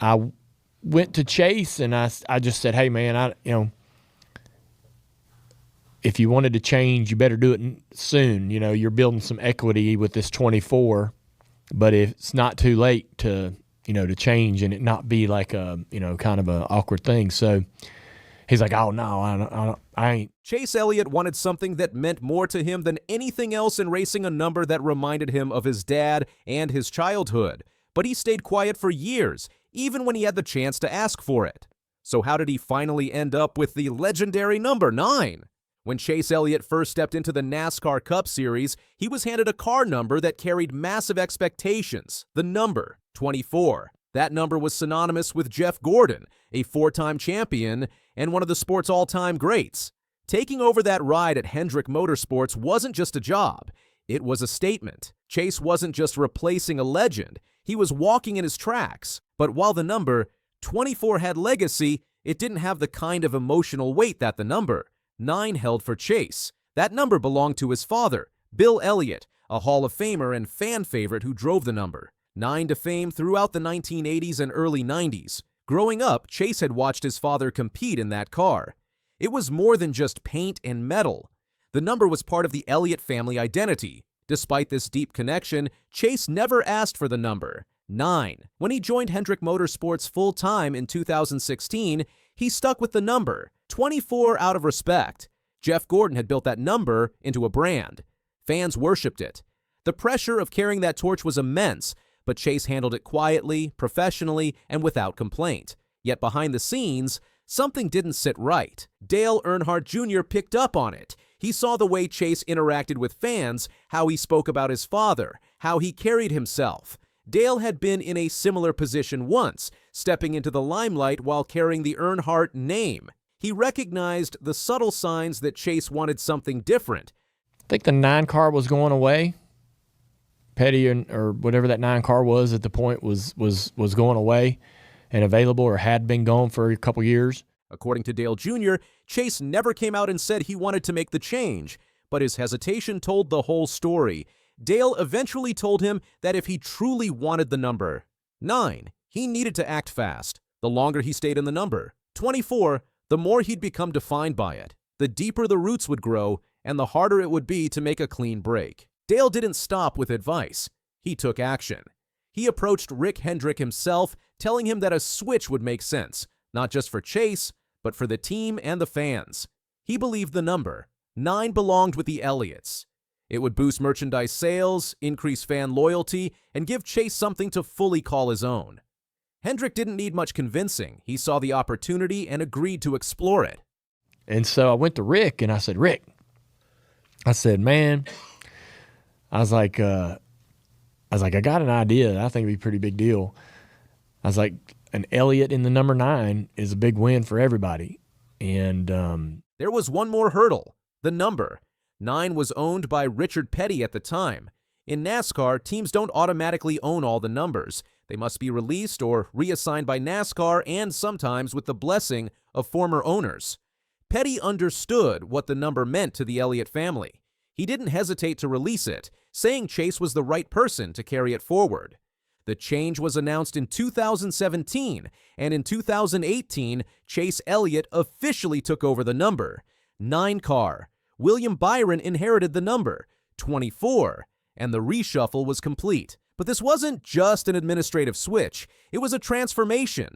I went to Chase and I just said, hey, man, if you wanted to change, you better do it soon. You're building some equity with this 24, but it's not too late to change and it not be like a, kind of an awkward thing. So he's like, oh, no, I ain't. Chase Elliott wanted something that meant more to him than anything else in racing, a number that reminded him of his dad and his childhood. But he stayed quiet for years, even when he had the chance to ask for it. So how did he finally end up with the legendary number 9? When Chase Elliott first stepped into the NASCAR Cup Series, he was handed a car number that carried massive expectations, the number 24. That number was synonymous with Jeff Gordon, a 4-time champion and one of the sport's all-time greats. Taking over that ride at Hendrick Motorsports wasn't just a job, it was a statement. Chase wasn't just replacing a legend, he was walking in his tracks. But while the number 24 had legacy, it didn't have the kind of emotional weight that the number 9 held for Chase. That number belonged to his father, Bill Elliott, a Hall of Famer and fan favorite who drove the number 9 to fame throughout the 1980s and early 90s. Growing up, Chase had watched his father compete in that car. It was more than just paint and metal. The number was part of the Elliott family identity. Despite this deep connection, Chase never asked for the number 9. When he joined Hendrick Motorsports full-time in 2016, he stuck with the number 24 out of respect. Jeff Gordon had built that number into a brand. Fans worshipped it. The pressure of carrying that torch was immense, but Chase handled it quietly, professionally, and without complaint. Yet behind the scenes, something didn't sit right. Dale Earnhardt Jr. picked up on it. He saw the way Chase interacted with fans, how he spoke about his father, how he carried himself. Dale had been in a similar position once, stepping into the limelight while carrying the Earnhardt name. He recognized the subtle signs that Chase wanted something different. I think the 9 car was going away. Petty or whatever that 9 car was at the point was going away and available or had been gone for a couple years. According to Dale Jr., Chase never came out and said he wanted to make the change, but his hesitation told the whole story. Dale eventually told him that if he truly wanted the number 9, he needed to act fast. The longer he stayed in the number 24, the more he'd become defined by it. The deeper the roots would grow, and the harder it would be to make a clean break. Dale didn't stop with advice. He took action. He approached Rick Hendrick himself, telling him that a switch would make sense, not just for Chase, but for the team and the fans. He believed the number 9 belonged with the Elliots. It would boost merchandise sales, increase fan loyalty, and give Chase something to fully call his own. Hendrick didn't need much convincing. He saw the opportunity and agreed to explore it. And so I went to Rick and I said, Rick, I said, man, I was like, I got an idea that I think would be a pretty big deal. I was like, an Elliott in the number 9 is a big win for everybody. And there was one more hurdle. The number 9 was owned by Richard Petty at the time. In NASCAR, teams don't automatically own all the numbers. They must be released or reassigned by NASCAR and sometimes with the blessing of former owners. Petty understood what the number meant to the Elliott family. He didn't hesitate to release it, saying Chase was the right person to carry it forward. The change was announced in 2017, and in 2018, Chase Elliott officially took over the number 9 car. William Byron inherited the number 24, and the reshuffle was complete. But this wasn't just an administrative switch, it was a transformation.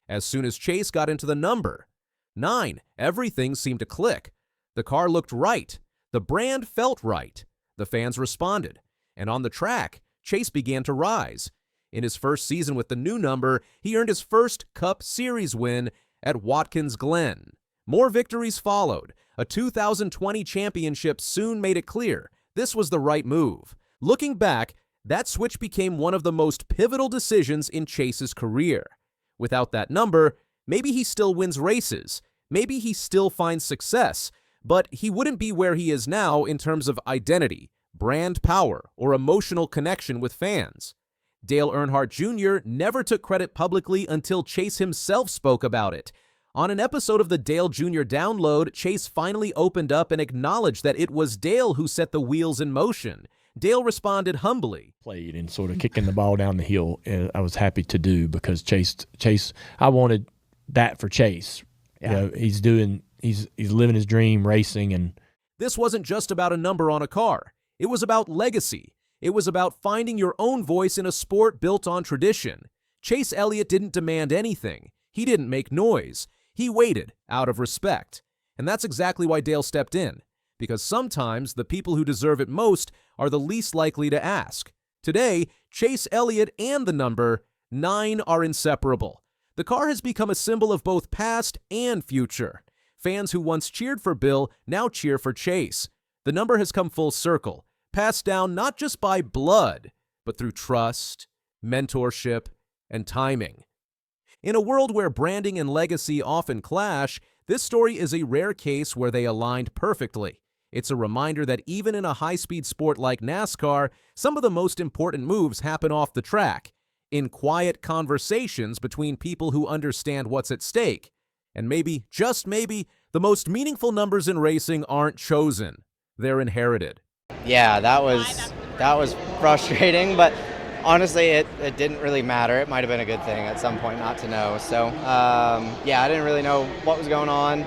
As soon as Chase got into the number 9, everything seemed to click. The car looked right. The brand felt right. The fans responded. And on the track, Chase began to rise. In his first season with the new number, he earned his first Cup Series win at Watkins Glen. More victories followed. A 2020 championship soon made it clear this was the right move. Looking back, that switch became one of the most pivotal decisions in Chase's career. Without that number, maybe he still wins races, maybe he still finds success, but he wouldn't be where he is now in terms of identity, brand power, or emotional connection with fans. Dale Earnhardt Jr. never took credit publicly until Chase himself spoke about it. On an episode of the Dale Jr. Download, Chase finally opened up and acknowledged that it was Dale who set the wheels in motion. Dale responded humbly. Played and sort of kicking the ball down the hill, I was happy to do because Chase, I wanted that for Chase. Yeah. He's living his dream, racing, and This wasn't just about a number on a car. It was about legacy. It was about finding your own voice in a sport built on tradition. Chase Elliott didn't demand anything. He didn't make noise. He waited out of respect. And that's exactly why Dale stepped in. Because sometimes the people who deserve it most are the least likely to ask. Today, Chase Elliott and the number 9 are inseparable. The car has become a symbol of both past and future. Fans who once cheered for Bill now cheer for Chase. The number has come full circle, passed down not just by blood, but through trust, mentorship, and timing. In a world where branding and legacy often clash, this story is a rare case where they aligned perfectly. It's a reminder that even in a high-speed sport like NASCAR, some of the most important moves happen off the track, in quiet conversations between people who understand what's at stake. And maybe, just maybe, the most meaningful numbers in racing aren't chosen. They're inherited. Yeah, that was frustrating, but honestly, it didn't really matter. It might have been a good thing at some point not to know. So, yeah, I didn't really know what was going on.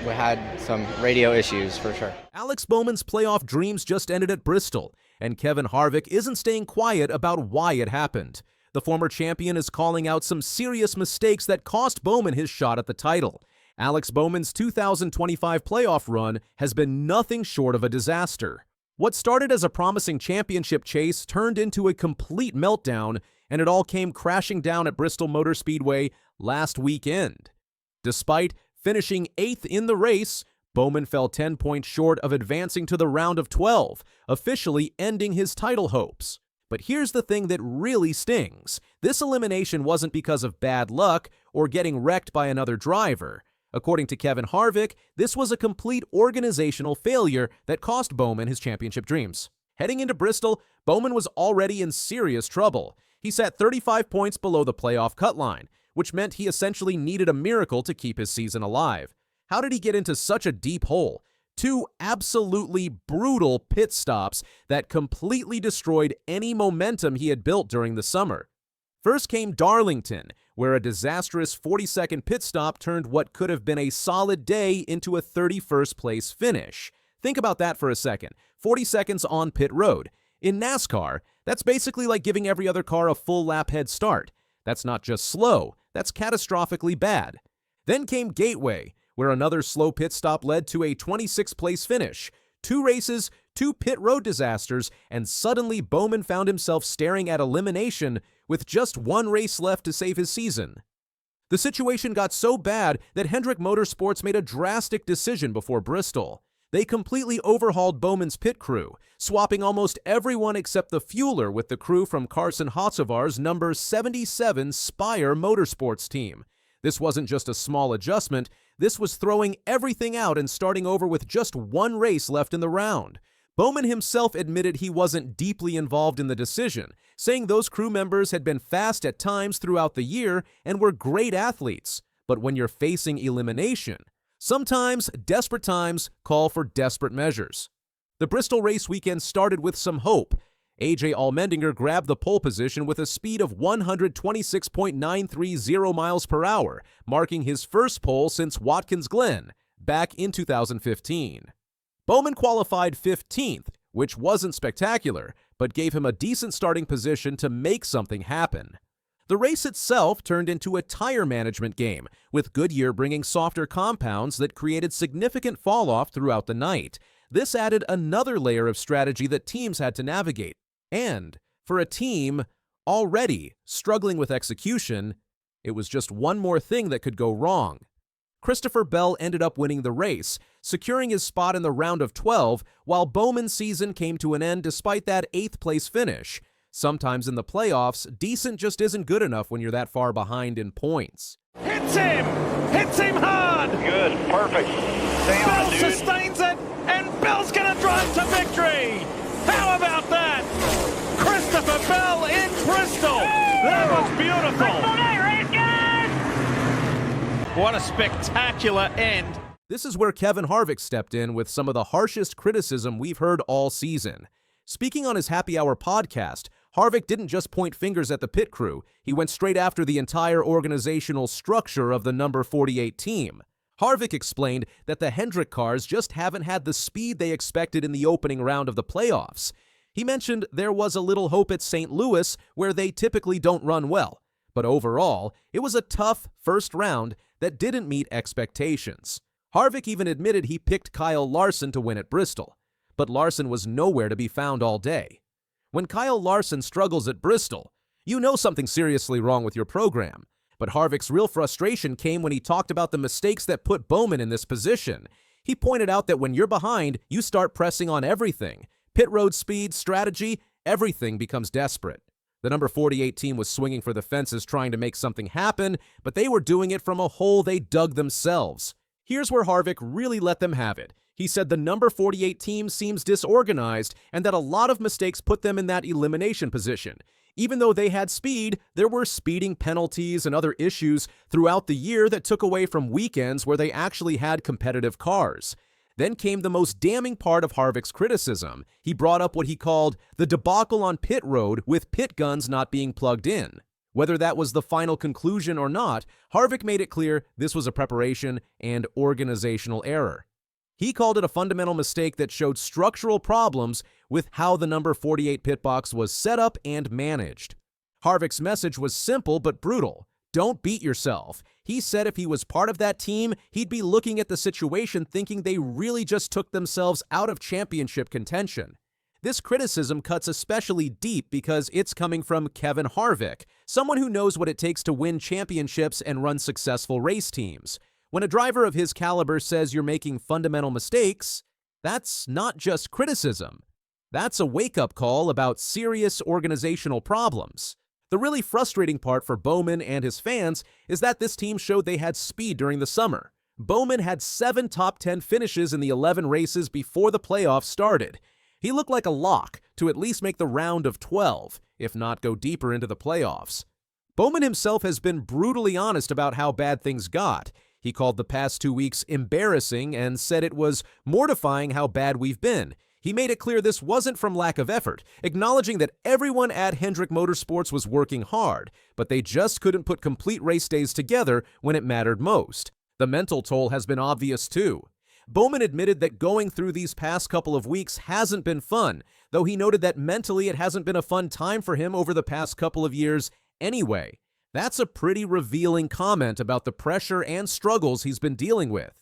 We had some radio issues for sure. Alex Bowman's playoff dreams just ended at Bristol, and Kevin Harvick isn't staying quiet about why it happened. The former champion is calling out some serious mistakes that cost Bowman his shot at the title. Alex Bowman's 2025 playoff run has been nothing short of a disaster. What started as a promising championship chase turned into a complete meltdown, and it all came crashing down at Bristol Motor Speedway last weekend. Despite finishing 8th in the race, Bowman fell 10 points short of advancing to the round of 12, officially ending his title hopes. But here's the thing that really stings. This elimination wasn't because of bad luck or getting wrecked by another driver. According to Kevin Harvick, this was a complete organizational failure that cost Bowman his championship dreams. Heading into Bristol, Bowman was already in serious trouble. He sat 35 points below the playoff cut line, which meant he essentially needed a miracle to keep his season alive. How did he get into such a deep hole? 2 absolutely brutal pit stops that completely destroyed any momentum he had built during the summer. First came Darlington, where a disastrous 40-second pit stop turned what could have been a solid day into a 31st place finish. Think about that for a second. 40 seconds on pit road. In NASCAR, that's basically like giving every other car a full lap head start. That's not just slow, that's catastrophically bad. Then came Gateway, where another slow pit stop led to a 26th place finish. 2 races, 2 pit road disasters, and suddenly Bowman found himself staring at elimination with just 1 race left to save his season. The situation got so bad that Hendrick Motorsports made a drastic decision before Bristol. They completely overhauled Bowman's pit crew, swapping almost everyone except the fueler with the crew from Carson Hocevar's number 77 Spire Motorsports team. This wasn't just a small adjustment, this was throwing everything out and starting over with just 1 race left in the round. Bowman himself admitted he wasn't deeply involved in the decision, saying those crew members had been fast at times throughout the year and were great athletes. But when you're facing elimination, sometimes desperate times call for desperate measures. The Bristol race weekend started with some hope. A.J. Allmendinger grabbed the pole position with a speed of 126.930 miles per hour, marking his first pole since Watkins Glen back in 2015. Bowman qualified 15th, which wasn't spectacular, but gave him a decent starting position to make something happen. The race itself turned into a tire management game, with Goodyear bringing softer compounds that created significant fall-off throughout the night. This added another layer of strategy that teams had to navigate. And for a team already struggling with execution, it was just one more thing that could go wrong. Christopher Bell ended up winning the race, securing his spot in the round of 12, while Bowman's season came to an end despite that 8th place finish. Sometimes in the playoffs, decent just isn't good enough when you're that far behind in points. Hits him hard. Good, perfect. Stay on Bell it, dude. sustains it, and Bell's gonna drive to victory. How about that? Christopher Bell in Bristol. That was beautiful. What a spectacular end This is where Kevin Harvick stepped in with some of the harshest criticism we've heard all season. Speaking on his Happy Hour podcast, Harvick didn't just point fingers at the pit crew, he went straight after the entire organizational structure of the number 48 team. Harvick explained that the Hendrick cars just haven't had the speed they expected in the opening round of the playoffs. He mentioned there was a little hope at St. Louis, where they typically don't run well. But overall, it was a tough first round that didn't meet expectations. Harvick even admitted he picked Kyle Larson to win at Bristol. But Larson was nowhere to be found all day. When Kyle Larson struggles at Bristol, you know something seriously wrong with your program. But Harvick's real frustration came when he talked about the mistakes that put Bowman in this position. He pointed out that when you're behind, you start pressing on everything. Pit road speed, strategy, everything becomes desperate. The number 48 team was swinging for the fences trying to make something happen, but they were doing it from a hole they dug themselves. Here's where Harvick really let them have it. He said the number 48 team seems disorganized and that a lot of mistakes put them in that elimination position. Even though they had speed, there were speeding penalties and other issues throughout the year that took away from weekends where they actually had competitive cars. Then came the most damning part of Harvick's criticism. He brought up what he called the debacle on pit road with pit guns not being plugged in. Whether that was the final conclusion or not, Harvick made it clear this was a preparation and organizational error. He called it a fundamental mistake that showed structural problems with how the number 48 pit box was set up and managed. Harvick's message was simple but brutal. Don't beat yourself. He said if he was part of that team, he'd be looking at the situation thinking they really just took themselves out of championship contention. This criticism cuts especially deep because it's coming from Kevin Harvick, someone who knows what it takes to win championships and run successful race teams. When a driver of his caliber says you're making fundamental mistakes, that's not just criticism. That's a wake-up call about serious organizational problems. The really frustrating part for Bowman and his fans is that this team showed they had speed during the summer. Bowman had 7 top 10 finishes in the 11 races before the playoffs started. He looked like a lock to at least make the round of 12, if not go deeper into the playoffs. Bowman himself has been brutally honest about how bad things got. He called the past 2 weeks embarrassing and said it was mortifying how bad we've been. He made it clear this wasn't from lack of effort, acknowledging that everyone at Hendrick Motorsports was working hard, but they just couldn't put complete race days together when it mattered most. The mental toll has been obvious too. Bowman admitted that going through these past couple of weeks hasn't been fun, though he noted that mentally it hasn't been a fun time for him over the past couple of years anyway. That's a pretty revealing comment about the pressure and struggles he's been dealing with.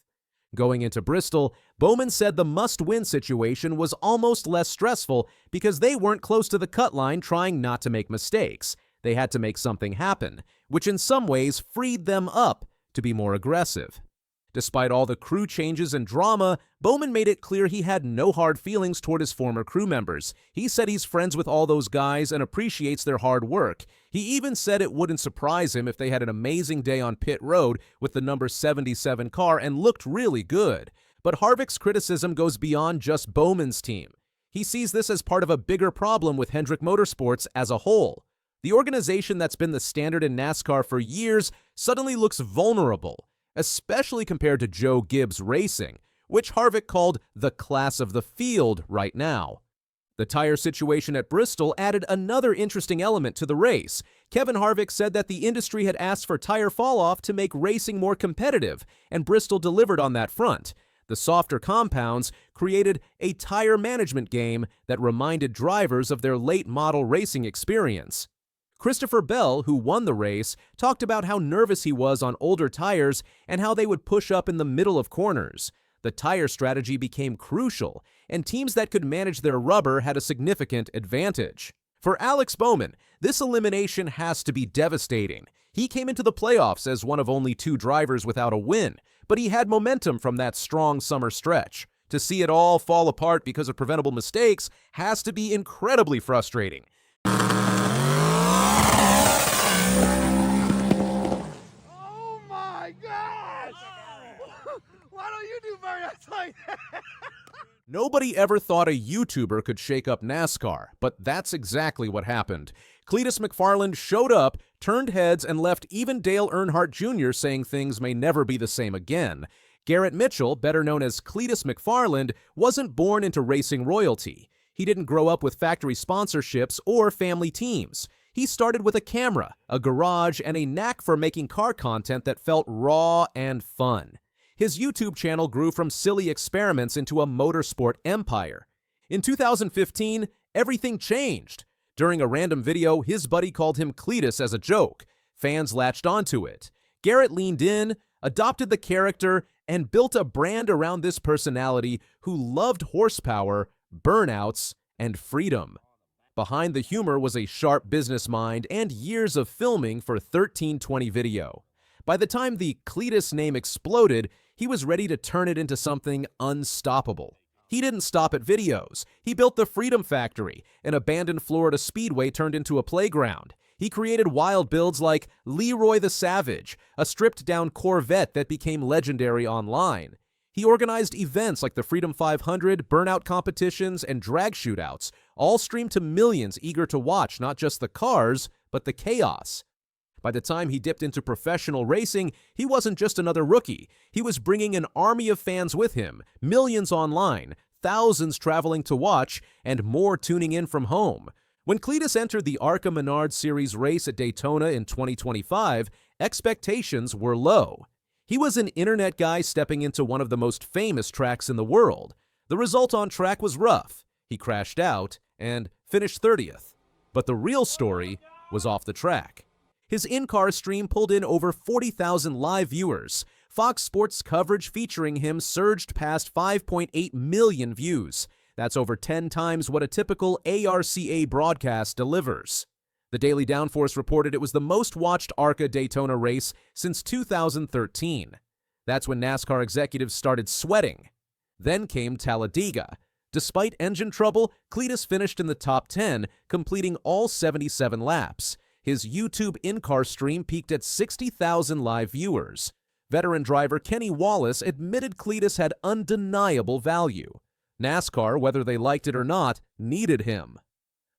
Going into Bristol, Bowman said the must-win situation was almost less stressful because they weren't close to the cut line trying not to make mistakes. They had to make something happen, which in some ways freed them up to be more aggressive. Despite all the crew changes and drama, Bowman made it clear he had no hard feelings toward his former crew members. He said he's friends with all those guys and appreciates their hard work. He even said it wouldn't surprise him if they had an amazing day on pit road with the number 77 car and looked really good. But Harvick's criticism goes beyond just Bowman's team. He sees this as part of a bigger problem with Hendrick Motorsports as a whole. The organization that's been the standard in NASCAR for years suddenly looks vulnerable, especially compared to Joe Gibbs Racing, which Harvick called the class of the field right now. The tire situation at Bristol added another interesting element to the race. Kevin Harvick said that the industry had asked for tire fall-off to make racing more competitive, and Bristol delivered on that front. The softer compounds created a tire management game that reminded drivers of their late model racing experience. Christopher Bell, who won the race, talked about how nervous he was on older tires and how they would push up in the middle of corners. The tire strategy became crucial, and teams that could manage their rubber had a significant advantage. For Alex Bowman, this elimination has to be devastating. He came into the playoffs as one of only 2 drivers without a win, but he had momentum from that strong summer stretch. To see it all fall apart because of preventable mistakes has to be incredibly frustrating. Oh my gosh! Why don't you do burnouts like that? Nobody ever thought a YouTuber could shake up NASCAR, but that's exactly what happened. Cleetus McFarland showed up, turned heads, and left even Dale Earnhardt Jr. saying things may never be the same again. Garrett Mitchell, better known as Cleetus McFarland, wasn't born into racing royalty. He didn't grow up with factory sponsorships or family teams. He started with a camera, a garage, and a knack for making car content that felt raw and fun. His YouTube channel grew from silly experiments into a motorsport empire. In 2015, everything changed. During a random video, his buddy called him Cleetus as a joke. Fans latched onto it. Garrett leaned in, adopted the character, and built a brand around this personality who loved horsepower, burnouts, and freedom. Behind the humor was a sharp business mind and years of filming for 1320 video. By the time the Cleetus name exploded, he was ready to turn it into something unstoppable. He didn't stop at videos. He built the Freedom Factory, an abandoned Florida speedway turned into a playground. He created wild builds like Leroy the Savage, a stripped-down Corvette that became legendary online. He organized events like the Freedom 500, burnout competitions, and drag shootouts, all streamed to millions eager to watch not just the cars, but the chaos. By the time he dipped into professional racing, he wasn't just another rookie. He was bringing an army of fans with him, millions online, thousands traveling to watch, and more tuning in from home. When Cleetus entered the ARCA Menard Series race at Daytona in 2025, expectations were low. He was an internet guy stepping into one of the most famous tracks in the world. The result on track was rough. He crashed out and finished 30th. But the real story was off the track. His in-car stream pulled in over 40,000 live viewers. Fox Sports coverage featuring him surged past 5.8 million views. That's over 10 times what a typical ARCA broadcast delivers. The Daily Downforce reported it was the most watched ARCA Daytona race since 2013. That's when NASCAR executives started sweating. Then came Talladega. Despite engine trouble, Cleetus finished in the top 10, completing all 77 laps. His YouTube in-car stream peaked at 60,000 live viewers. Veteran driver Kenny Wallace admitted Cleetus had undeniable value. NASCAR, whether they liked it or not, needed him.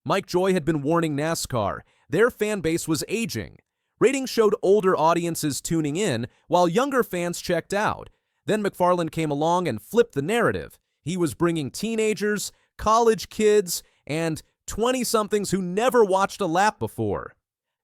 Mike Joy had been warning NASCAR. Their fan base was aging. Ratings showed older audiences tuning in, while younger fans checked out. Then McFarland came along and flipped the narrative. He was bringing teenagers, college kids, and 20-somethings who never watched a lap before.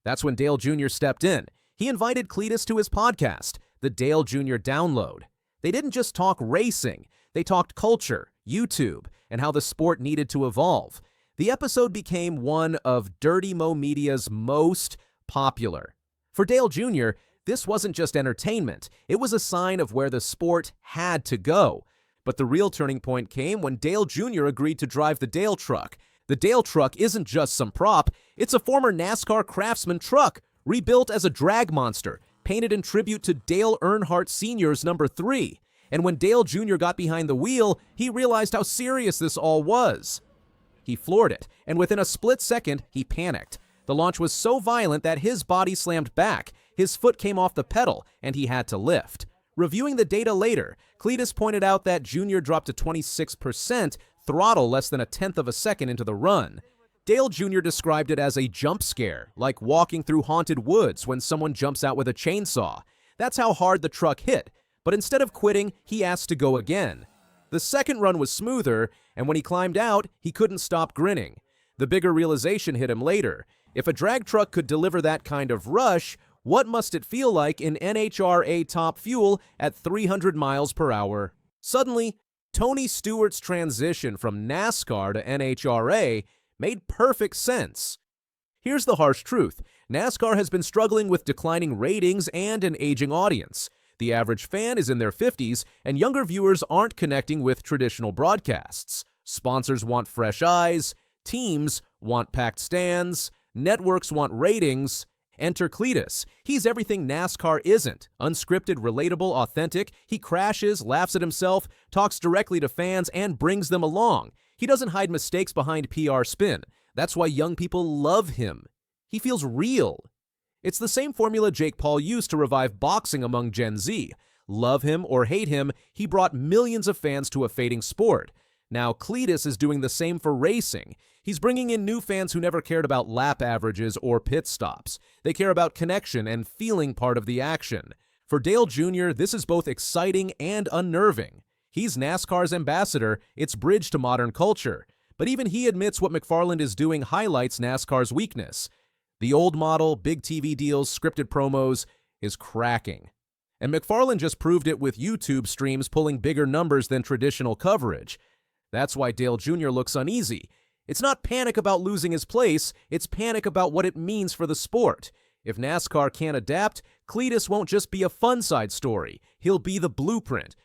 That's when Dale Jr. stepped in. He invited Cleetus to his podcast, the Dale Jr. Download. They didn't just talk racing. They talked culture, YouTube, and how the sport needed to evolve. The episode became one of Dirty Mo Media's most popular. For Dale Jr., this wasn't just entertainment. It was a sign of where the sport had to go. But the real turning point came when Dale Jr. agreed to drive the Dale truck. The Dale truck isn't just some prop. It's a former NASCAR Craftsman truck, rebuilt as a drag monster, painted in tribute to Dale Earnhardt Sr.'s number 3. And when Dale Jr. got behind the wheel, he realized how serious this all was. He floored it, and within a split second, he panicked. The launch was so violent that his body slammed back, his foot came off the pedal, and he had to lift. Reviewing the data later, Cleetus pointed out that Jr. dropped to 26%, throttle less than a tenth of a second into the run. Dale Jr. described it as a jump scare, like walking through haunted woods when someone jumps out with a chainsaw. That's how hard the truck hit, but instead of quitting, he asked to go again. The second run was smoother, and when he climbed out, he couldn't stop grinning. The bigger realization hit him later. If a drag truck could deliver that kind of rush, what must it feel like in NHRA top fuel at 300 miles per hour? Suddenly, Tony Stewart's transition from NASCAR to NHRA made perfect sense. Here's the harsh truth. NASCAR has been struggling with declining ratings and an aging audience. The average fan is in their 50s, and younger viewers aren't connecting with traditional broadcasts. Sponsors want fresh eyes, teams want packed stands, networks want ratings. Enter Cleetus. He's everything NASCAR isn't. Unscripted, relatable, authentic. He crashes, laughs at himself, talks directly to fans, and brings them along. He doesn't hide mistakes behind PR spin. That's why young people love him. He feels real. It's the same formula Jake Paul used to revive boxing among Gen Z. Love him or hate him, he brought millions of fans to a fading sport. Now Cleetus is doing the same for racing. He's bringing in new fans who never cared about lap averages or pit stops. They care about connection and feeling part of the action. For Dale Jr., this is both exciting and unnerving. He's NASCAR's ambassador, its bridge to modern culture. But even he admits what McFarland is doing highlights NASCAR's weakness. The old model, big TV deals, scripted promos, is cracking. And McFarland just proved it with YouTube streams pulling bigger numbers than traditional coverage. That's why Dale Jr. looks uneasy. It's not panic about losing his place, it's panic about what it means for the sport. If NASCAR can't adapt, Cleetus won't just be a fun side story. He'll be the blueprint.